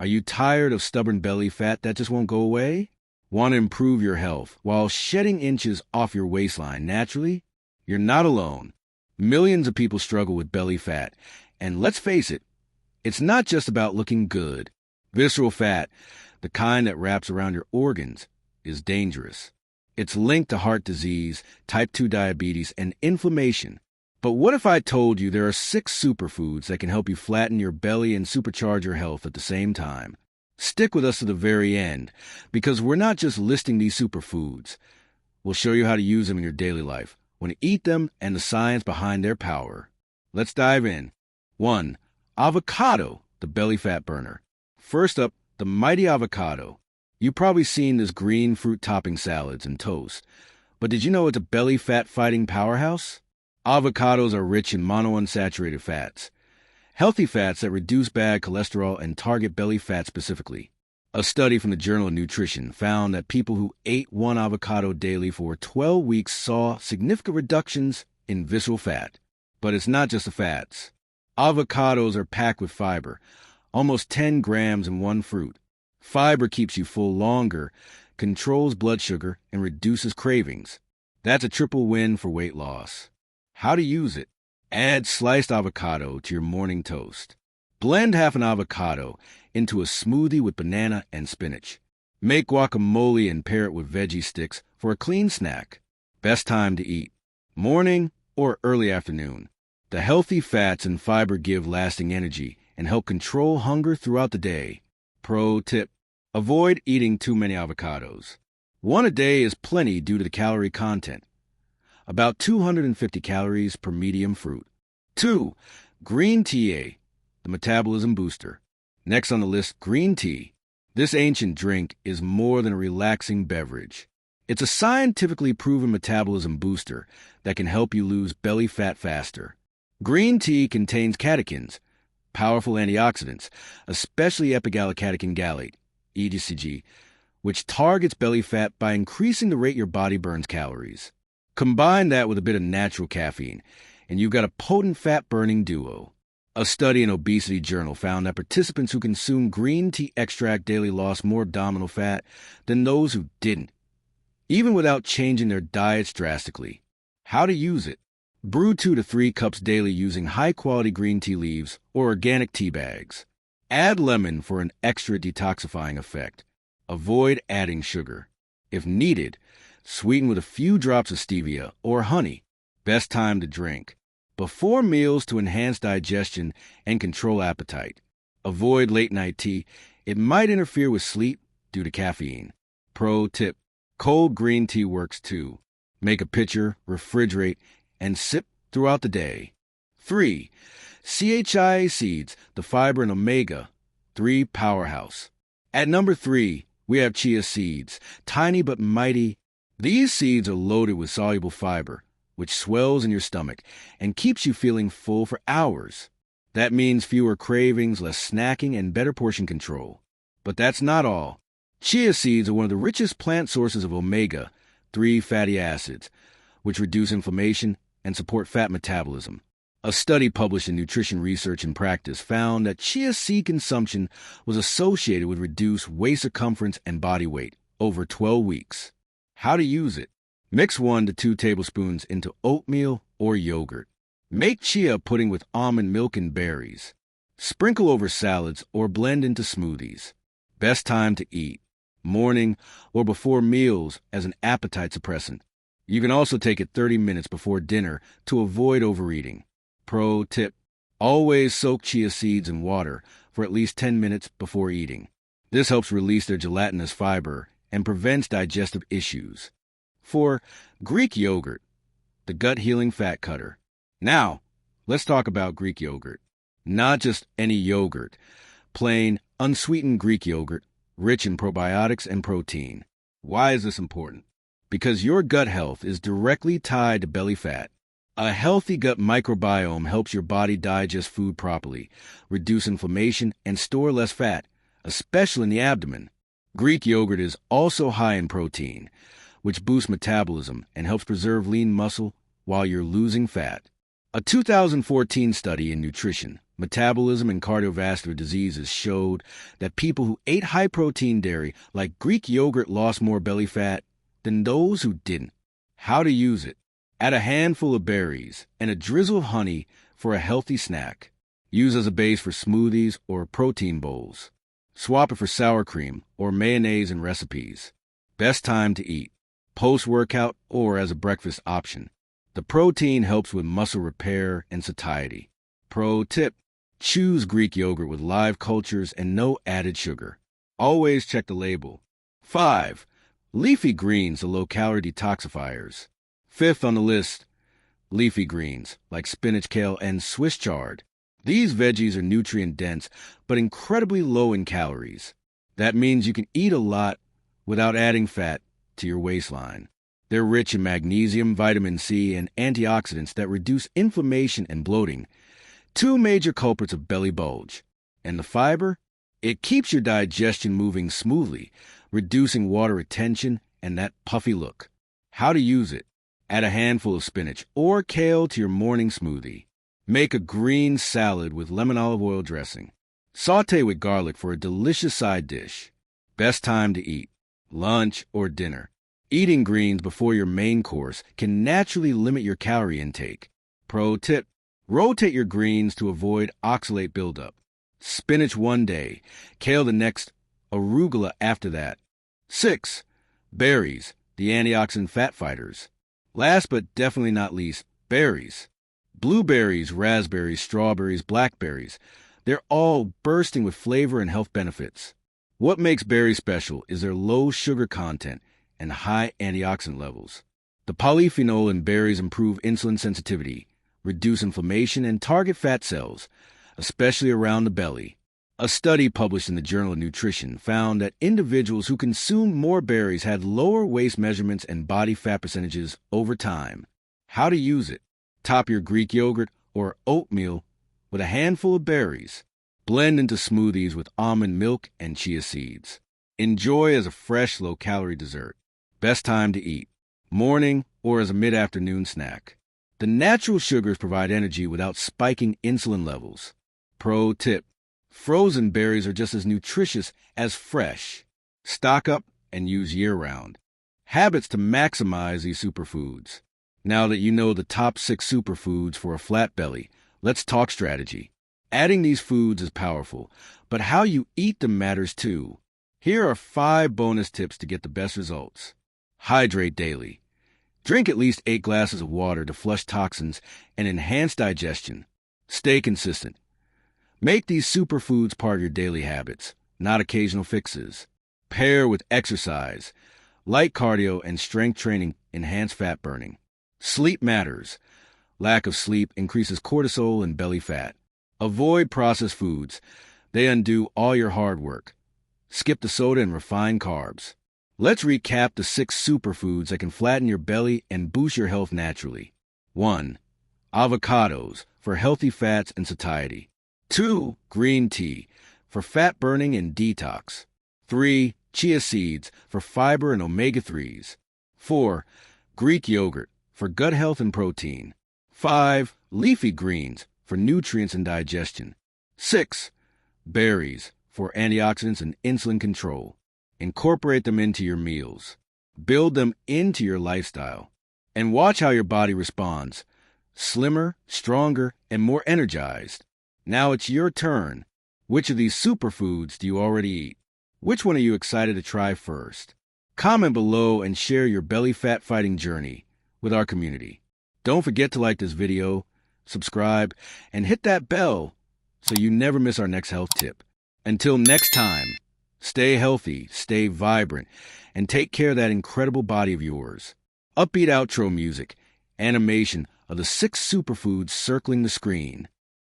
Are you tired of stubborn belly fat that just won't go away? Want to improve your health while shedding inches off your waistline naturally? You're not alone. Millions of people struggle with belly fat, and let's face it, it's not just about looking good. Visceral fat, the kind that wraps around your organs, is dangerous. It's linked to heart disease, type 2 diabetes, and inflammation. But what if I told you there are 6 superfoods that can help you flatten your belly and supercharge your health at the same time? Stick with us to the very end, because we're not just listing these superfoods. We'll show you how to use them in your daily life, when to eat them, and the science behind their power. Let's dive in. 1. Avocado, the belly fat burner. First up, the mighty avocado. You've probably seen this green fruit topping salads and toast, but did you know it's a belly fat fighting powerhouse? Avocados are rich in monounsaturated fats, healthy fats that reduce bad cholesterol and target belly fat specifically. A study from the Journal of Nutrition found that people who ate 1 avocado daily for 12 weeks saw significant reductions in visceral fat. But it's not just the fats. Avocados are packed with fiber, almost 10 grams in one fruit. Fiber keeps you full longer, controls blood sugar, and reduces cravings. That's a triple win for weight loss. How to use it? Add sliced avocado to your morning toast. Blend half an avocado into a smoothie with banana and spinach. Make guacamole and pair it with veggie sticks for a clean snack. Best time to eat: morning or early afternoon. The healthy fats and fiber give lasting energy and help control hunger throughout the day. Pro tip: avoid eating too many avocados. 1 a day is plenty due to the calorie content. About 250 calories per medium fruit. 2. Green tea, the metabolism booster. Next on the list, green tea. This ancient drink is more than a relaxing beverage. It's a scientifically proven metabolism booster that can help you lose belly fat faster. Green tea contains catechins, powerful antioxidants, especially epigallocatechin gallate, EGCG, which targets belly fat by increasing the rate your body burns calories. Combine that with a bit of natural caffeine, and you've got a potent fat-burning duo. A study in Obesity Journal found that participants who consumed green tea extract daily lost more abdominal fat than those who didn't, even without changing their diets drastically. How to use it? Brew 2 to 3 cups daily using high-quality green tea leaves or organic tea bags. Add lemon for an extra detoxifying effect. Avoid adding sugar. If needed, sweeten with a few drops of stevia or honey. Best time to drink: before meals to enhance digestion and control appetite. Avoid late-night tea. It might interfere with sleep due to caffeine. Pro tip: cold green tea works too. Make a pitcher, refrigerate, and sip throughout the day. 3. Chia seeds, the fiber and omega-3 powerhouse. At number 3, we have chia seeds, tiny but mighty. These seeds are loaded with soluble fiber, which swells in your stomach and keeps you feeling full for hours. That means fewer cravings, less snacking, and better portion control. But that's not all. Chia seeds are one of the richest plant sources of omega-3 fatty acids, which reduce inflammation and support fat metabolism. A study published in Nutrition Research and Practice found that chia seed consumption was associated with reduced waist circumference and body weight over 12 weeks. How to use it? Mix 1 to 2 tablespoons into oatmeal or yogurt. Make chia pudding with almond milk and berries. Sprinkle over salads or blend into smoothies. Best time to eat: morning or before meals as an appetite suppressant. You can also take it 30 minutes before dinner to avoid overeating. Pro tip: always soak chia seeds in water for at least 10 minutes before eating. This helps release their gelatinous fiber and prevents digestive issues. 4. Greek yogurt, the gut-healing fat cutter. Now, let's talk about Greek yogurt. Not just any yogurt. Plain, unsweetened Greek yogurt, rich in probiotics and protein. Why is this important? Because your gut health is directly tied to belly fat. A healthy gut microbiome helps your body digest food properly, reduce inflammation, and store less fat, especially in the abdomen. Greek yogurt is also high in protein, which boosts metabolism and helps preserve lean muscle while you're losing fat. A 2014 study in Nutrition metabolism, and cardiovascular diseases showed that people who ate high-protein dairy, like Greek yogurt, lost more belly fat than those who didn't. How to use it. Add a handful of berries and a drizzle of honey for a healthy snack. Use as a base for smoothies or protein bowls. Swap it for sour cream or mayonnaise in recipes. Best time to eat. Post-workout or as a breakfast option. The protein helps with muscle repair and satiety. Pro tip. Choose Greek yogurt with live cultures and no added sugar. Always check the label. 5. Leafy greens, the low-calorie detoxifiers. 5th on the list, leafy greens, like spinach, kale, and Swiss chard. These veggies are nutrient-dense, but incredibly low in calories. That means you can eat a lot without adding fat to your waistline. They're rich in magnesium, vitamin C, and antioxidants that reduce inflammation and bloating, 2 major culprits of belly bulge. And the fiber? It keeps your digestion moving smoothly, reducing water retention and that puffy look. How to use it. Add a handful of spinach or kale to your morning smoothie. Make a green salad with lemon olive oil dressing. Sauté with garlic for a delicious side dish. Best time to eat. Lunch or dinner. Eating greens before your main course can naturally limit your calorie intake. Pro tip. Rotate your greens to avoid oxalate buildup. Spinach one day, kale the next, arugula after that. 6. Berries, the antioxidant fat fighters. Last but definitely not least, berries. Blueberries, raspberries, strawberries, blackberries. They're all bursting with flavor and health benefits. What makes berries special is their low sugar content and high antioxidant levels. The polyphenol in berries improve insulin sensitivity, reduce inflammation, and target fat cells, especially around the belly. A study published in the Journal of Nutrition found that individuals who consumed more berries had lower waist measurements and body fat percentages over time. How to use it. Top your Greek yogurt or oatmeal with a handful of berries. Blend into smoothies with almond milk and chia seeds. Enjoy as a fresh, low-calorie dessert. Best time to eat. Morning or as a mid-afternoon snack. The natural sugars provide energy without spiking insulin levels. Pro tip. Frozen berries are just as nutritious as fresh. Stock up and use year-round. Habits to maximize these superfoods. Now that you know the top 6 superfoods for a flat belly, let's talk strategy. Adding these foods is powerful, but how you eat them matters too. Here are 5 bonus tips to get the best results. Hydrate daily. Drink at least 8 glasses of water to flush toxins and enhance digestion. Stay consistent. Make these superfoods part of your daily habits, not occasional fixes. Pair with exercise. Light cardio and strength training enhance fat burning. Sleep matters. Lack of sleep increases cortisol and belly fat. Avoid processed foods. They undo all your hard work. Skip the soda and refined carbs. Let's recap the 6 superfoods that can flatten your belly and boost your health naturally. 1. Avocados for healthy fats and satiety. 2. Green tea for fat burning and detox. 3. Chia seeds for fiber and omega-3s. 4. Greek yogurt for gut health and protein. 5. Leafy greens for nutrients and digestion. 6. Berries for antioxidants and insulin control. Incorporate them into your meals. Build them into your lifestyle. And watch how your body responds. Slimmer, stronger, and more energized. Now it's your turn. Which of these superfoods do you already eat? Which one are you excited to try first? Comment below and share your belly fat fighting journey with our community. Don't forget to like this video, subscribe, and hit that bell so you never miss our next health tip. Until next time, stay healthy, stay vibrant, and take care of that incredible body of yours. Upbeat outro music, animation of the 6 superfoods circling the screen.